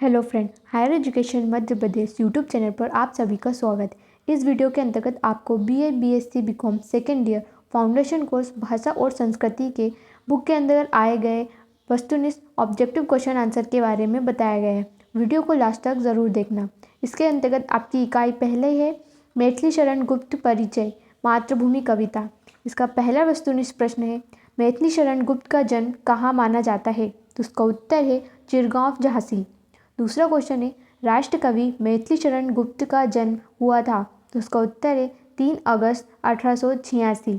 Hello friend, higher education Madhya Pradesh YouTube channel पर आप सभी का स्वागत है। इस वीडियो के अंतर्गत आपको BA, BSc, BCom second year foundation course भाषा और संस्कृति के बुक के अंदर आए गए वस्तुनिष्ठ ऑब्जेक्टिव क्वेश्चन आंसर के बारे में बताया गया है। वीडियो को लास्ट तक ज़रूर देखना। इसके अंतर्गत आपकी इकाई पहले है मैथिली शरण गुप्त परिचय मातृभूमि कविता। इसका पहला वस्तुनिष्ठ प्रश्न है, मैथिली शरण गुप्त का जन्म कहाँ माना जाता है? तो उसका उत्तर है चिरगांव, झांसी। दूसरा क्वेश्चन है, राष्ट्र कवि मैथिली शरण गुप्त का जन्म हुआ था? तो उसका उत्तर है 3 अगस्त 1886।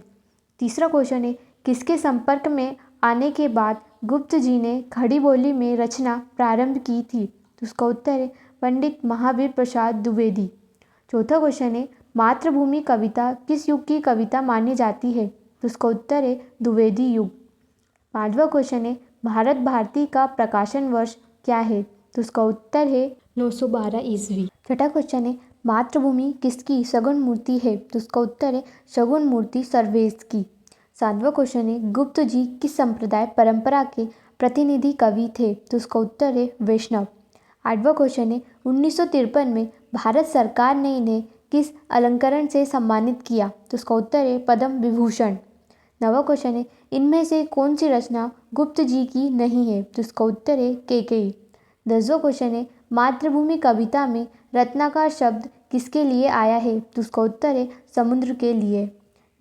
तीसरा क्वेश्चन है, किसके संपर्क में आने के बाद गुप्त जी ने खड़ी बोली में रचना प्रारंभ की थी? तो उसका उत्तर है पंडित महावीर प्रसाद द्विवेदी। चौथा क्वेश्चन है, मातृभूमि कविता किस युग की कविता मानी जाती है? तो उसका उत्तर है द्विवेदी युग। पांचवा क्वेश्चन है, भारत भारती का प्रकाशन वर्ष क्या है? तो उसका उत्तर है 912 ईस्वी। छठा क्वेश्चन है, मातृभूमि किसकी सगुण मूर्ति है? तो उसका उत्तर है सगुण मूर्ति सर्वेश की। सातवां क्वेश्चन है, गुप्त जी किस संप्रदाय परंपरा के प्रतिनिधि कवि थे? तो उसका उत्तर है वैष्णव। आठवां क्वेश्चन है, 1953 में भारत सरकार ने इन्हें किस अलंकरण से सम्मानित किया? तो उसका उत्तर है पद्म विभूषण। नवा क्वेश्चन है, इनमें से कौन सी रचना गुप्त जी की नहीं है? तो इसका उत्तर है केकई। 10वां क्वेश्चन है, मातृभूमि कविता में रत्नाकर शब्द किसके लिए आया है? तो उसका उत्तर है समुद्र के लिए।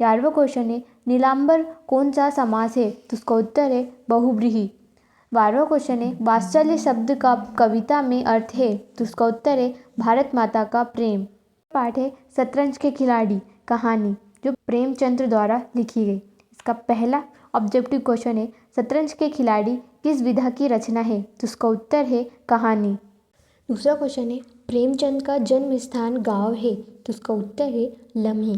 11वां क्वेश्चन है, नीलांबर कौन सा समास है? तो उसका उत्तर है बहुव्रीहि। 12वां क्वेश्चन है, वात्सल्य शब्द का कविता में अर्थ है? तो उसका उत्तर है भारत माता का प्रेम। पाठ है शतरंज के खिलाड़ी कहानी, जो प्रेमचंद्र द्वारा लिखी गई। इसका पहला ऑब्जेक्टिव क्वेश्चन है, शतरंज के खिलाड़ी किस विधा की रचना है? तो उसका उत्तर है कहानी। दूसरा क्वेश्चन है, प्रेमचंद का जन्म स्थान गांव है? तो उसका उत्तर है लम्ही।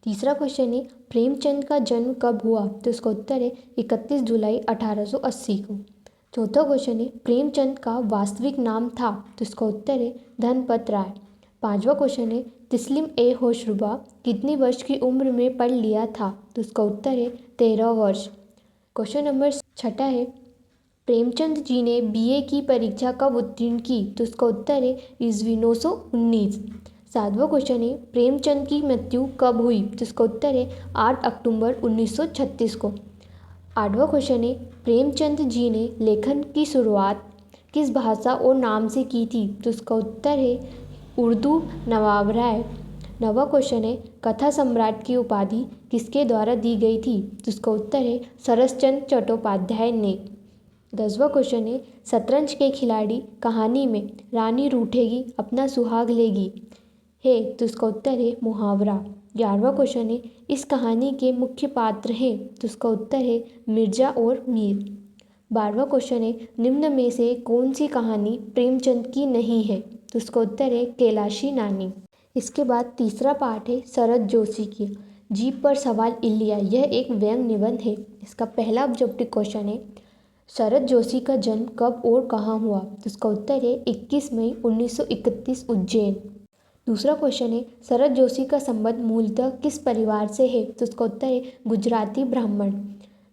तीसरा क्वेश्चन है, प्रेमचंद का जन्म कब हुआ? तो उसका उत्तर है 31 जुलाई 1880 को। चौथा क्वेश्चन है, प्रेमचंद का वास्तविक नाम था? तो इसका उत्तर है धनपत राय। पांचवा क्वेश्चन है, तिस्लिम ए होशरुबा कितनी वर्ष की उम्र में पढ़ लिया था? तो उसका उत्तर है 13 वर्ष। क्वेश्चन नंबर छठा है, प्रेमचंद जी ने बीए की परीक्षा कब उत्तीर्ण की? तो उसका उत्तर है ईस्वी 919। सातवां क्वेश्चन है, प्रेमचंद की मृत्यु कब हुई? तो उसका उत्तर है 8 अक्टूबर 1936 को। आठवां क्वेश्चन है, प्रेमचंद जी ने लेखन की शुरुआत किस भाषा और नाम से की थी? तो उसका उत्तर है उर्दू नवाब राय। नवा क्वेश्चन है, कथा सम्राट की उपाधि किसके द्वारा दी गई थी? तो उसका उत्तर है शरश्चंद्र चट्टोपाध्याय ने। 10वां क्वेश्चन है, शतरंज के खिलाड़ी कहानी में रानी रूठेगी अपना सुहाग लेगी है? तो उसका उत्तर है मुहावरा। 11वां क्वेश्चन है, इस कहानी के मुख्य पात्र हैं? तो उसका उत्तर है मिर्जा और मीर। 12वां क्वेश्चन है, निम्न में से कौन सी कहानी प्रेमचंद की नहीं है? तो उसका उत्तर है कैलाशी नानी। इसके बाद तीसरा पार्ट है शरद जोशी की जीप पर सवाल इल्लिया। यह एक व्यंग निबंध है। इसका पहला ऑब्जेक्टिव क्वेश्चन है, शरद जोशी का जन्म कब और कहाँ हुआ? तो इसका उत्तर है 21 मई 1931 उज्जैन। दूसरा क्वेश्चन है, शरद जोशी का संबंध मूलतः किस परिवार से है? तो इसका उत्तर है गुजराती ब्राह्मण।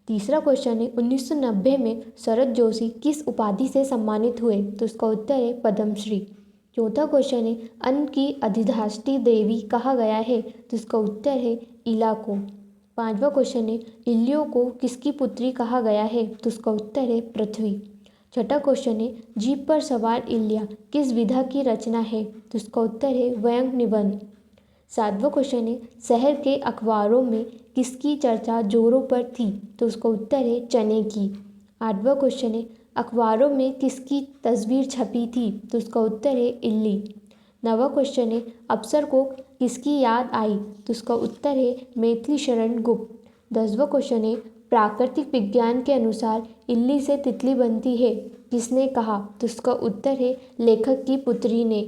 तीसरा क्वेश्चन है, 1990 में शरद जोशी किस उपाधि से सम्मानित हुए? तो इसका उत्तर है पद्मश्री। चौथा क्वेश्चन है, अन्न की अधिष्ठात्री देवी कहा गया है? तो इसका उत्तर है इला को। पांचवा क्वेश्चन है, इल्लियो को किसकी पुत्री कहा गया है? तो उसका उत्तर है पृथ्वी। छठा क्वेश्चन है, जीप पर सवार इल्लिया किस विधा की रचना है? तो उसका उत्तर है व्यंग निबंध। सातवां क्वेश्चन है, शहर के अखबारों में किसकी चर्चा जोरों पर थी? तो उसका उत्तर है चने की। आठवां क्वेश्चन है, अखबारों में किसकी तस्वीर छपी थी? तो उसका उत्तर है इल्ली। नवा क्वेश्चन है, अफसर को किसकी याद आई? तो उसका उत्तर है मैथिली शरण गुप्त। 10वां क्वेश्चन है, प्राकृतिक विज्ञान के अनुसार इल्ली से तितली बनती है, किसने कहा? तो उसका उत्तर है लेखक की पुत्री ने।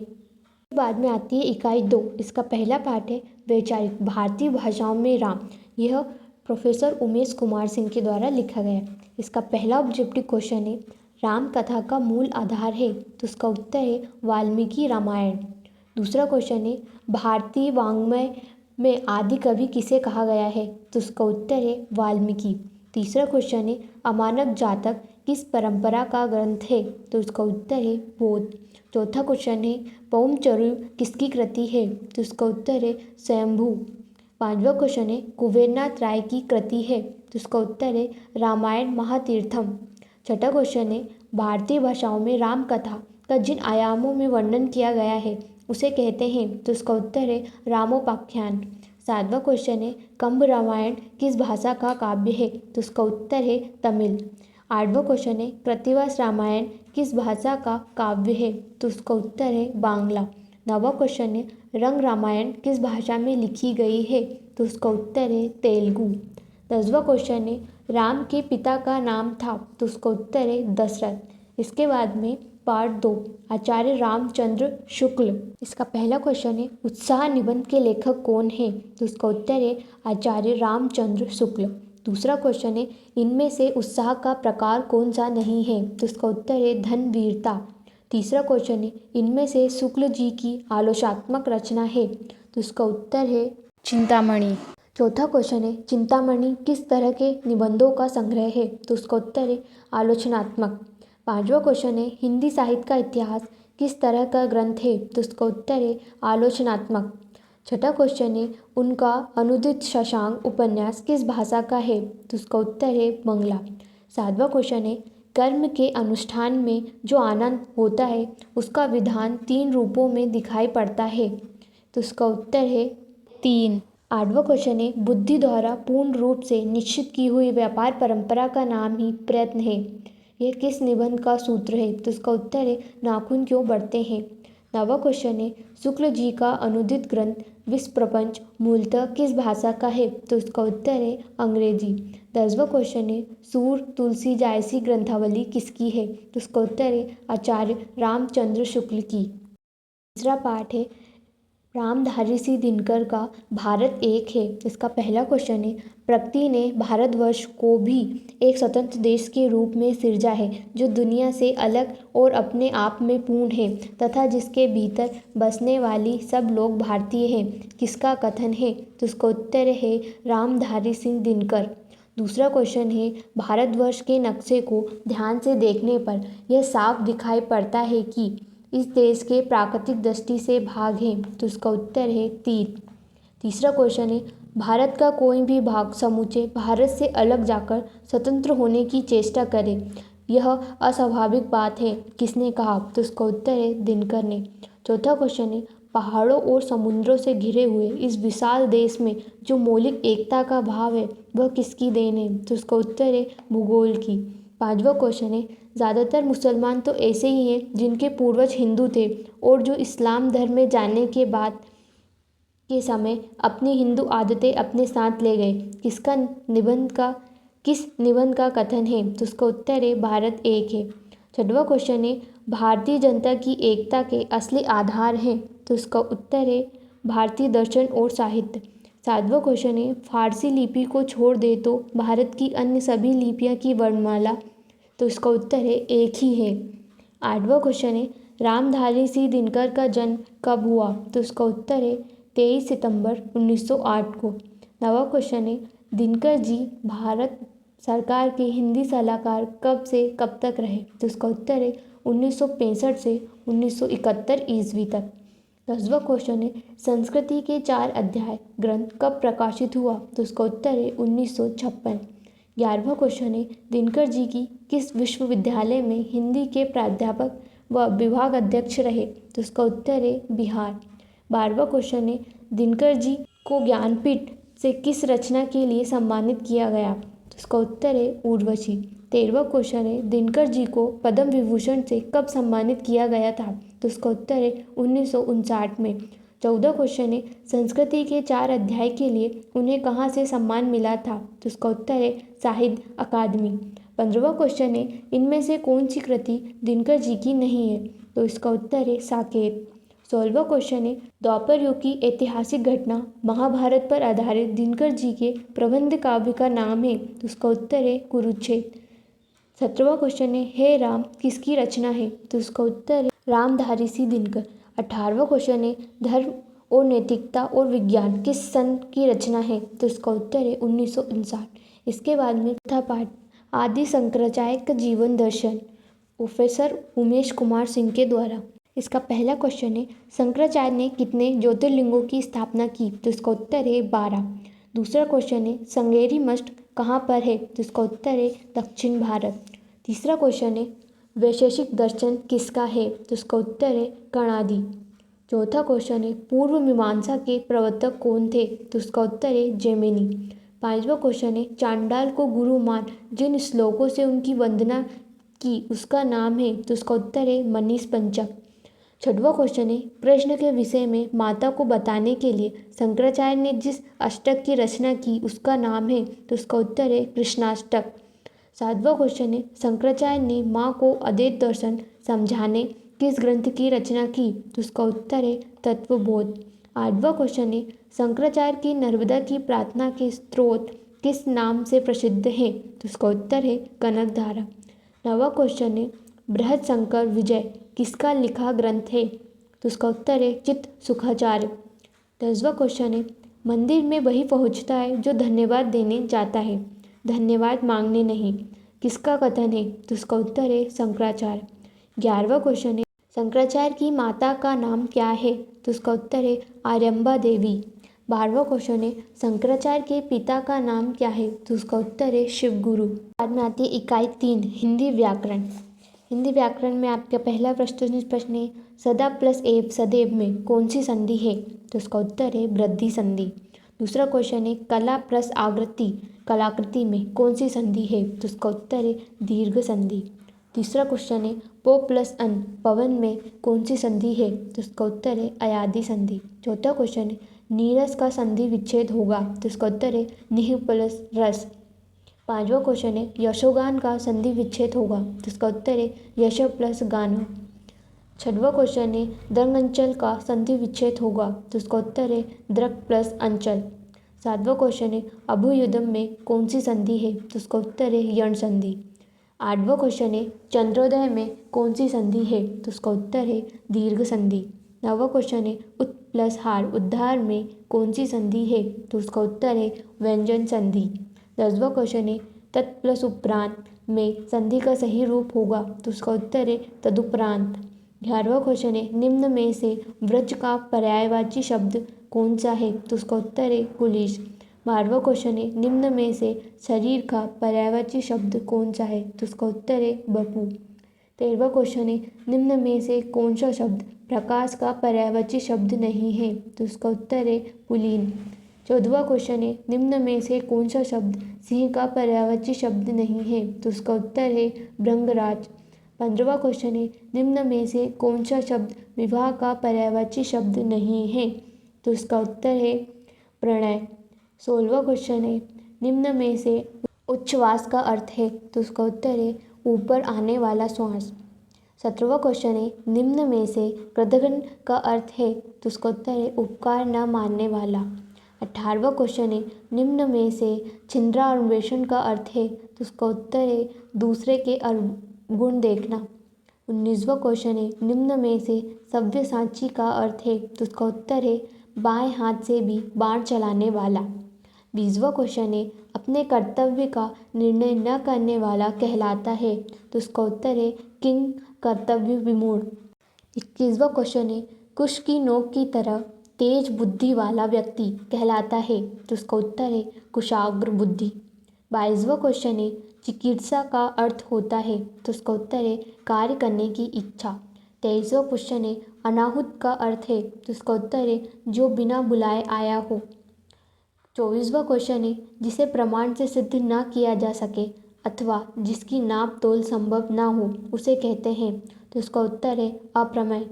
बाद में आती है इकाई 2। इसका पहला पाठ है वैचारिक भारतीय भाषाओं में राम। यह प्रोफेसर उमेश कुमार सिंह के द्वारा लिखा गया है। इसका पहला ऑब्जेक्टिव क्वेश्चन है, राम कथा का मूल आधार है? तो उसका उत्तर है वाल्मीकि रामायण। दूसरा क्वेश्चन है, भारतीय वाङ्मय में आदि कवि किसे कहा गया है? तो उसका उत्तर है वाल्मीकि। तीसरा क्वेश्चन है, अमानक जातक किस परंपरा का ग्रंथ है? तो इसका उत्तर है बौद्ध। चौथा क्वेश्चन है पौमचरुल किसकी कृति है? तो इसका उत्तर है स्वयंभू। पांचवा क्वेश्चन है कुबेरनाथ राय की कृति है? तो इसका उत्तर है रामायण महातीर्थम। छठा क्वेश्चन है भारतीय भाषाओं में राम कथा का जिन आयामों में वर्णन किया गया है उसे कहते हैं? तो इसका उत्तर है रामोपाख्यान। सातवां क्वेश्चन है कंब रामायण किस भाषा का काव्य है? तो इसका उत्तर है तमिल। आठवां क्वेश्चन है कृत्तिवास रामायण किस भाषा का काव्य है? तो उसका उत्तर है बांग्ला। नौवां क्वेश्चन है रंग रामायण किस भाषा में लिखी गई है? तो उसका उत्तर है तेलुगु। 10वां क्वेश्चन है राम के पिता का नाम था? तो उसका उत्तर है दशरथ। इसके बाद में पार्ट 2 आचार्य रामचंद्र शुक्ल। इसका पहला क्वेश्चन है उत्साह निबंध के लेखक कौन है? तो इसका उत्तर है आचार्य रामचंद्र शुक्ल। दूसरा क्वेश्चन है इनमें से उत्साह का प्रकार कौन सा नहीं है? तो इसका उत्तर है धन वीरता। तीसरा क्वेश्चन है इनमें से शुक्ल जी की आलोचनात्मक रचना है? तो इसका उत्तर है चिंतामणि। चौथा क्वेश्चन है चिंतामणि किस तरह के निबंधों का संग्रह है? तो उसका उत्तर है आलोचनात्मक। पांचवा क्वेश्चन है हिंदी साहित्य का इतिहास किस तरह का ग्रंथ है? तो उसका उत्तर है आलोचनात्मक। छठा क्वेश्चन है उनका अनुदित शशांक उपन्यास किस भाषा का है? तो उसका उत्तर है बंगला। सातवां क्वेश्चन है कर्म के अनुष्ठान में जो आनंद होता है उसका विधान 3 रूपों में दिखाई पड़ता है? तो उसका उत्तर है 3। आठवां क्वेश्चन है बुद्धि द्वारा पूर्ण रूप से निश्चित की हुई व्यापार परंपरा का नाम ही प्रयत्न है। यह किस निबंध का सूत्र है? तो इसका उत्तर है नाखून क्यों बढ़ते हैं। 9वां क्वेश्चन है शुक्ल जी का अनुदित ग्रंथ विश्व प्रपंच मूलतः किस भाषा का है? तो इसका उत्तर है अंग्रेजी। 10वां क्वेश्चन है सूर तुलसी जायसी ग्रंथावली किसकी है? तो इसका उत्तर है आचार्य रामचंद्र शुक्ल की। तीसरा पाठ है रामधारी सिंह दिनकर का भारत एक है। इसका पहला क्वेश्चन है प्रकृति ने भारतवर्ष को भी एक स्वतंत्र देश के रूप में सिरजा है जो दुनिया से अलग और अपने आप में पूर्ण है तथा जिसके भीतर बसने वाली सब लोग भारतीय हैं। किसका कथन है? तो इसका उत्तर है रामधारी सिंह दिनकर। दूसरा क्वेश्चन है भारतवर्ष के नक्शे को ध्यान से देखने पर यह साफ दिखाई पड़ता है कि इस देश के प्राकृतिक दृष्टि से भाग हैं? तो इसका उत्तर है 3। तीसरा क्वेश्चन है भारत का कोई भी भाग समूचे भारत से अलग जाकर स्वतंत्र होने की चेष्टा करे यह अस्वाभाविक बात है। किसने कहा? तो इसका उत्तर है दिनकर ने। चौथा क्वेश्चन है पहाड़ों और समुद्रों से घिरे हुए इस विशाल देश में जो मौलिक एकता का भाव है वह किसकी देन है? तो इसका उत्तर है भूगोल की। पांचवा क्वेश्चन है ज़्यादातर मुसलमान तो ऐसे ही हैं जिनके पूर्वज हिंदू थे और जो इस्लाम धर्म में जाने के बाद के समय अपनी हिंदू आदतें अपने साथ ले गए। किस निबंध का कथन है? तो उसका उत्तर है भारत एक है। छठवां क्वेश्चन है भारतीय जनता की एकता के असली आधार हैं? तो इसका उत्तर है भारतीय दर्शन और साहित्य। सातवां क्वेश्चन है फारसी लिपि को छोड़ दे तो भारत की अन्य सभी लिपियां की वर्णमाला? तो इसका उत्तर है एक ही है। आठवां क्वेश्चन है रामधारी सिंह दिनकर का जन्म कब हुआ? तो इसका उत्तर है 23 सितंबर 1908 को। 9वां क्वेश्चन है दिनकर जी भारत सरकार के हिंदी सलाहकार कब से कब तक रहे? तो इसका उत्तर है 1965 से 1971 ईस्वी तक। 10वां क्वेश्चन है संस्कृति के 4 अध्याय ग्रंथ कब प्रकाशित हुआ? तो इसका उत्तर है 1956। 11वां क्वेश्चन है दिनकर जी की किस विश्वविद्यालय में हिंदी के प्राध्यापक व विभाग अध्यक्ष रहे? तो इसका उत्तर है बिहार। 12वां क्वेश्चन है दिनकर जी को ज्ञानपीठ से किस रचना के लिए सम्मानित किया गया? तो इसका उत्तर है उर्वशी। 13वां क्वेश्चन है दिनकर जी को पद्म विभूषण से कब सम्मानित किया गया था? तो इसका उत्तर है 1959 में। 14 क्वेश्चन है संस्कृति के 4 अध्याय के लिए उन्हें कहाँ से सम्मान मिला था? तो इसका उत्तर है साहित्य अकादमी। 15वां क्वेश्चन है इनमें से कौन सी कृति दिनकर जी की नहीं है? तो इसका उत्तर है साकेत। 16वां क्वेश्चन है द्वापर युग की ऐतिहासिक घटना महाभारत पर आधारित दिनकर जी के प्रबंध काव्य का नाम है? तो इसका उत्तर है कुरुक्षेत्र। 17वां क्वेश्चन है हे राम किसकी रचना है? तो इसका उत्तर है रामधारी सिंह दिनकर। 18वां क्वेश्चन है धर्म और नैतिकता और विज्ञान किस सन की रचना है? तो इसका उत्तर है 1959। इसके बाद में चौथा पाठ आदि शंकराचार्य का जीवन दर्शन, प्रोफेसर उमेश कुमार सिंह के द्वारा। इसका पहला क्वेश्चन है, शंकराचार्य ने कितने ज्योतिर्लिंगों की स्थापना की? तो इसका उत्तर है 12। दूसरा क्वेश्चन है, श्रृंगेरी मठ कहाँ पर है? तो इसका उत्तर है दक्षिण भारत। तीसरा क्वेश्चन है, वैशेषिक दर्शन किसका है? तो इसका उत्तर है कणादि। चौथा क्वेश्चन है, पूर्व मीमांसा के प्रवर्तक कौन थे? तो इसका उत्तर है जैमिनि। पांचवा क्वेश्चन है, चांडाल को गुरु मान जिन श्लोकों से उनकी वंदना की उसका नाम है? तो इसका उत्तर है मनीष पंचक। छठवां क्वेश्चन है, प्रश्न के विषय में माता को बताने के लिए शंकराचार्य ने जिस अष्टक की रचना की उसका नाम है? तो इसका उत्तर है कृष्णाष्टक। सातवां क्वेश्चन है, शंकराचार्य ने माँ को अद्वैत दर्शन समझाने किस ग्रंथ की रचना की? तो इसका उत्तर है तत्वबोध। आठवां क्वेश्चन है, शंकराचार्य की नर्मदा की प्रार्थना के स्रोत किस नाम से प्रसिद्ध है? तो इसका उत्तर है कनकधारा। नवा क्वेश्चन है, बृहद शंकर विजय किसका लिखा ग्रंथ है? तो इसका उत्तर है चित्त सुखाचार्य। 10वां क्वेश्चन है, मंदिर में वही पहुंचता है जो धन्यवाद देने जाता है, धन्यवाद मांगने नहीं, किसका कथन है? तो इसका उत्तर है शंकराचार्य। 11वां क्वेश्चन है, शंकराचार्य की माता का नाम क्या है? तो इसका उत्तर है आर्यम्बा देवी। 12वां क्वेश्चन है, शंकराचार्य के पिता का नाम क्या है? तो उसका उत्तर है शिवगुरु। बाद में आती है इकाई 3 हिंदी व्याकरण। हिंदी व्याकरण में आपका पहला प्रश्न है, सदा प्लस एव सदैव में कौन सी संधि है? तो इसका उत्तर है वृद्धि संधि। दूसरा क्वेश्चन है, कला प्लस आकृति कलाकृति में कौन सी संधि है? तो इसका उत्तर है दीर्घ संधि। तीसरा क्वेश्चन है, पो प्लस अन पवन में कौन सी संधि है? तो इसका उत्तर है अयादि संधि। चौथा क्वेश्चन है, नीरस का संधि विच्छेद होगा? तो इसका उत्तर है निह प्लस रस। पांचवा क्वेश्चन है, यशोगान का संधि विच्छेद होगा? तो इसका उत्तर है यश प्लस गान। छठवां क्वेश्चन है, दंग अंचल का संधि विच्छेद होगा? तो इसका उत्तर है द्रक प्लस अंचल। सातवां क्वेश्चन है, अभुयुदम में कौन सी संधि है? तो इसका उत्तर है यण संधि। आठवां क्वेश्चन है, चंद्रोदय में कौन सी संधि है? तो उसका उत्तर है दीर्घ संधि। नौवां क्वेश्चन है, उत प्लस हार उद्धार में कौन सी संधि है? तो उसका उत्तर है व्यंजन संधि। 10वां क्वेश्चन है, तत् प्लस उपरांत में संधि का सही रूप होगा? तो उसका उत्तर है तदुपरांत। 11वां क्वेश्चन है, निम्न में से व्रज का पर्यायवाची शब्द कौन सा है? तो उसका उत्तर है कुलिश। 12वां क्वेश्चन है, निम्न में से शरीर का पर्यायवाची शब्द कौन सा है? तो उसका उत्तर है बपू। 13वां क्वेश्चन है, निम्न में से कौन सा शब्द प्रकाश का पर्यायवाची शब्द नहीं है? तो उसका उत्तर है पुलीन। 14वां क्वेश्चन है, निम्न में से कौन सा शब्द सिंह का पर्यायवाची शब्द नहीं है? तो उसका उत्तर है भृंगराज। 15वां क्वेश्चन है, निम्न में से कौन सा शब्द विवाह का पर्यायवाची शब्द नहीं है? तो उसका उत्तर है प्रणय। 16वां क्वेश्चन है, निम्न में से उच्छ्वास का अर्थ है? तो उसका उत्तर है ऊपर आने वाला श्वास। 17वां क्वेश्चन है, निम्न में से कृतघ्न का अर्थ है? तो उसका उत्तर है उपकार न मानने वाला। 18वां क्वेश्चन है, निम्न में से छिंद्रान्वेषण का अर्थ है? तो उसका उत्तर है दूसरे के अवगुण देखना। 19वां क्वेश्चन है, निम्न में से सव्यसाची का अर्थ है? तो उसका उत्तर है बाएं हाथ से भी बाण चलाने वाला। 20वां क्वेश्चन है, अपने कर्तव्य का निर्णय न करने वाला कहलाता है? तो उसका उत्तर है किंग कर्तव्य विमूढ़। 21वां क्वेश्चन है, कुश की नोक की तरह तेज बुद्धि वाला व्यक्ति कहलाता है? तो उसका उत्तर है कुशाग्र बुद्धि। 22वां क्वेश्चन है, चिकित्सा का अर्थ होता है? तो उसका उत्तर है कार्य करने की इच्छा। 23वां क्वेश्चन है, अनाहुत का अर्थ है? तो उसका उत्तर है जो बिना बुलाए आया हो। 24वां क्वेश्चन है, जिसे प्रमाण से सिद्ध न किया जा सके अथवा जिसकी नाप तोल संभव न हो उसे कहते हैं? तो उसका उत्तर है अप्रमेय।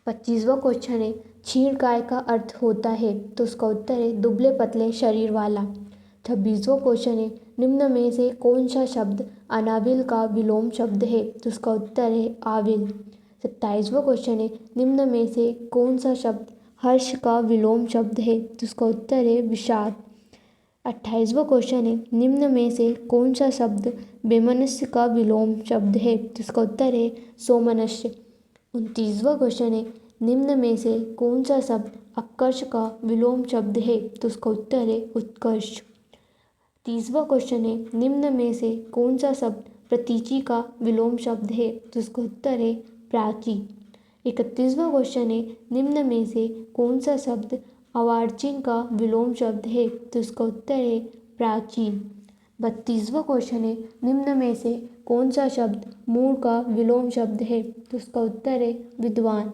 25वां क्वेश्चन है, क्षीण काय का अर्थ होता है? तो उसका उत्तर है दुबले पतले शरीर वाला। 26वां क्वेश्चन है, निम्न में से कौन सा शब्द अनाविल का विलोम शब्द है? तो उसका उत्तर है आविल। 27वां क्वेश्चन है, निम्न में से कौन सा शब्द हर्ष का विलोम शब्द है? तो उसका उत्तर है विषाद। 28वां क्वेश्चन है, निम्न में से कौन सा शब्द वैमनस्य का विलोम शब्द है? तो इसका उत्तर है सोमनस्य। 29वां क्वेश्चन है, निम्न में से कौन सा शब्द अपकर्ष का विलोम शब्द है? तो उसका उत्तर है उत्कर्ष। 30वां क्वेश्चन है, निम्न में से कौन सा शब्द प्रतीचि का विलोम शब्द है? तो इसका उत्तर है प्राची। 31वां क्वेश्चन है, निम्न में से कौन सा शब्द अर्वाचीन का विलोम शब्द है? तो इसका उत्तर है प्राचीन। 32वां क्वेश्चन है, निम्न में से कौन सा शब्द मूढ़ का विलोम शब्द है? तो इसका उत्तर है विद्वान।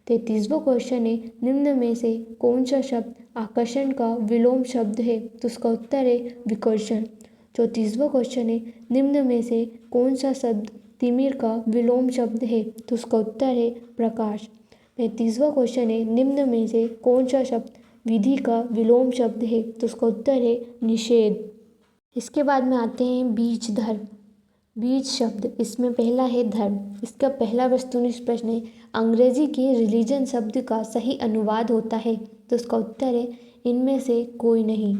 33वां क्वेश्चन है, निम्न में से कौन सा शब्द आकर्षण का विलोम शब्द है? तो इसका उत्तर है विकर्षण। 34वां क्वेश्चन है, निम्न में से कौन सा शब्द तिमिर का विलोम शब्द है? तो उसका उत्तर है प्रकाश। 35वां क्वेश्चन है, निम्न में से कौन सा शब्द विधि का विलोम शब्द है? तो उसका उत्तर है निषेध। इसके बाद में आते हैं बीज धर्म। बीज शब्द, इसमें पहला है धर्म। इसका पहला वस्तुनिष्ठ प्रश्न है, अंग्रेजी के रिलीजन शब्द का सही अनुवाद होता है? तो इसका उत्तर है इनमें से कोई नहीं।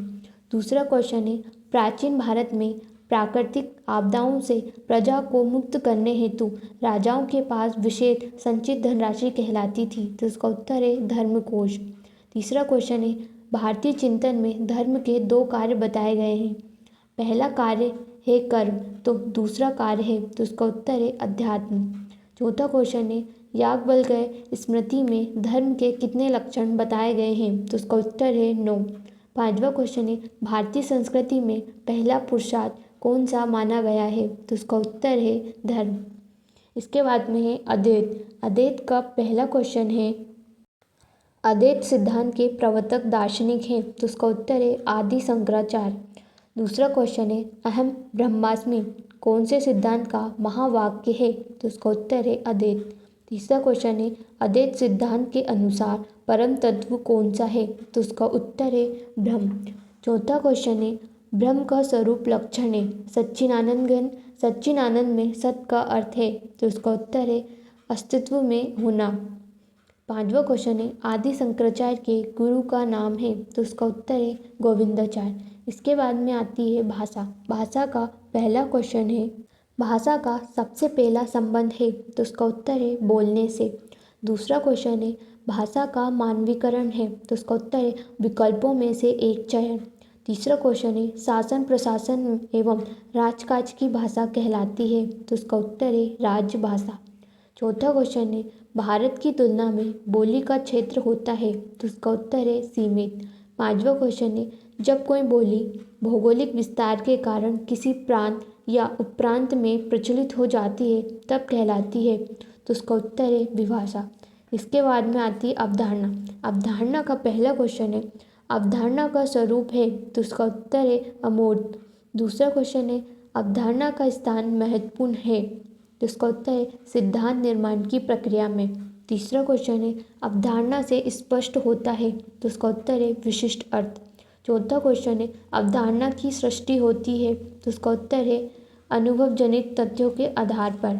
दूसरा क्वेश्चन है, प्राचीन भारत में प्राकृतिक आपदाओं से प्रजा को मुक्त करने हेतु राजाओं के पास विशेष संचित धनराशि कहलाती थी? तो इसका उत्तर है धर्मकोश। तीसरा क्वेश्चन है, भारतीय चिंतन में धर्म के 2 कार्य बताए गए हैं। पहला कार्य है कर्म, तो दूसरा कार्य है, तो इसका उत्तर है अध्यात्म। चौथा क्वेश्चन है, याज्ञवल्क्य स्मृति में धर्म के कितने लक्षण बताए गए हैं? तो इसका उत्तर है 9। 5वां क्वेश्चन है, भारतीय संस्कृति में पहला पुरुषार्थ कौन सा माना गया है? तो इसका उत्तर है धर्म। इसके बाद में है अद्वैत। अद्वैत का पहला क्वेश्चन है, अद्वैत सिद्धांत के प्रवर्तक दार्शनिक हैं? तो इसका उत्तर है आदि शंकराचार्य। दूसरा क्वेश्चन है, अहम ब्रह्मास्मि कौन से सिद्धांत का महावाक्य है? तो इसका उत्तर है अद्वैत। तीसरा क्वेश्चन है, अद्वैत सिद्धांत के अनुसार परम तत्व कौन सा है? तो उसका उत्तर है ब्रह्म। चौथा क्वेश्चन है, ब्रह्म का स्वरूप लक्षण है सच्चिदानंद घन, सच्चिदानंद में सत का अर्थ है? तो उसका उत्तर है अस्तित्व में होना। 5वां क्वेश्चन है, आदि शंकराचार्य के गुरु का नाम है? तो उसका उत्तर है गोविंदाचार्य। इसके बाद में आती है भाषा। भाषा का पहला क्वेश्चन है, भाषा का सबसे पहला संबंध है? तो उसका उत्तर है बोलने से। दूसरा क्वेश्चन है, भाषा का मानवीकरण है? तो उसका उत्तर है विकल्पों में से एक चयन। तीसरा क्वेश्चन है, शासन प्रशासन एवं राजकाज की भाषा कहलाती है? तो उसका उत्तर है राजभाषा। चौथा क्वेश्चन है, भारत की तुलना में बोली का क्षेत्र होता है? तो उसका उत्तर है सीमित। 5वां क्वेश्चन है, जब कोई बोली भौगोलिक विस्तार के कारण किसी प्रांत या उपप्रांत में प्रचलित हो जाती है तब कहलाती है? तो उसका उत्तर है विभाषा। इसके बाद में आती है अवधारणा। अवधारणा का पहला क्वेश्चन है, अवधारणा का स्वरूप है? तो उसका उत्तर है अमूर्त। दूसरा क्वेश्चन है, अवधारणा का स्थान महत्वपूर्ण है? तो इसका उत्तर है सिद्धांत निर्माण की प्रक्रिया में। तीसरा क्वेश्चन है, अवधारणा से स्पष्ट होता है? तो इसका उत्तर है विशिष्ट अर्थ। चौथा क्वेश्चन है, अवधारणा की सृष्टि होती है? तो इसका उत्तर है अनुभवजनित तथ्यों के आधार पर।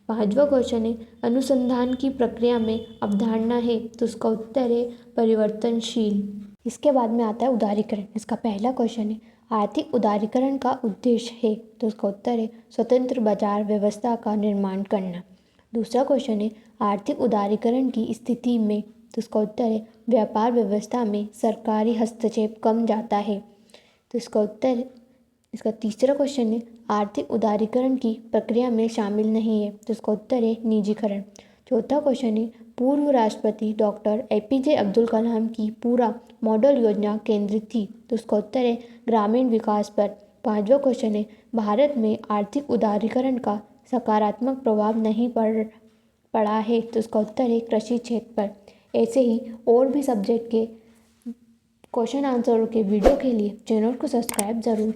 5वां क्वेश्चन है, अनुसंधान की प्रक्रिया में अवधारणा है? तो इसका उत्तर है परिवर्तनशील। इसके बाद में आता है उदारीकरण। इसका पहला क्वेश्चन है, आर्थिक उदारीकरण का उद्देश्य है? तो इसका उत्तर है स्वतंत्र बाजार व्यवस्था का निर्माण करना। दूसरा क्वेश्चन है, आर्थिक उदारीकरण की स्थिति में? तो इसका उत्तर है व्यापार व्यवस्था में सरकारी हस्तक्षेप कम जाता है। तो इसका तीसरा क्वेश्चन है, आर्थिक उदारीकरण की प्रक्रिया में शामिल नहीं है? तो इसका उत्तर है निजीकरण। चौथा क्वेश्चन है, पूर्व राष्ट्रपति डॉक्टर APJ अब्दुल कलाम की पूरा मॉडल योजना केंद्रित थी? तो इसका उत्तर है ग्रामीण विकास पर। 5वां क्वेश्चन है, भारत में आर्थिक उदारीकरण का सकारात्मक प्रभाव नहीं पड़ा है? तो इसका उत्तर है कृषि क्षेत्र पर। ऐसे ही और भी सब्जेक्ट के क्वेश्चन आंसरों के वीडियो के लिए चैनल को सब्सक्राइब ज़रूर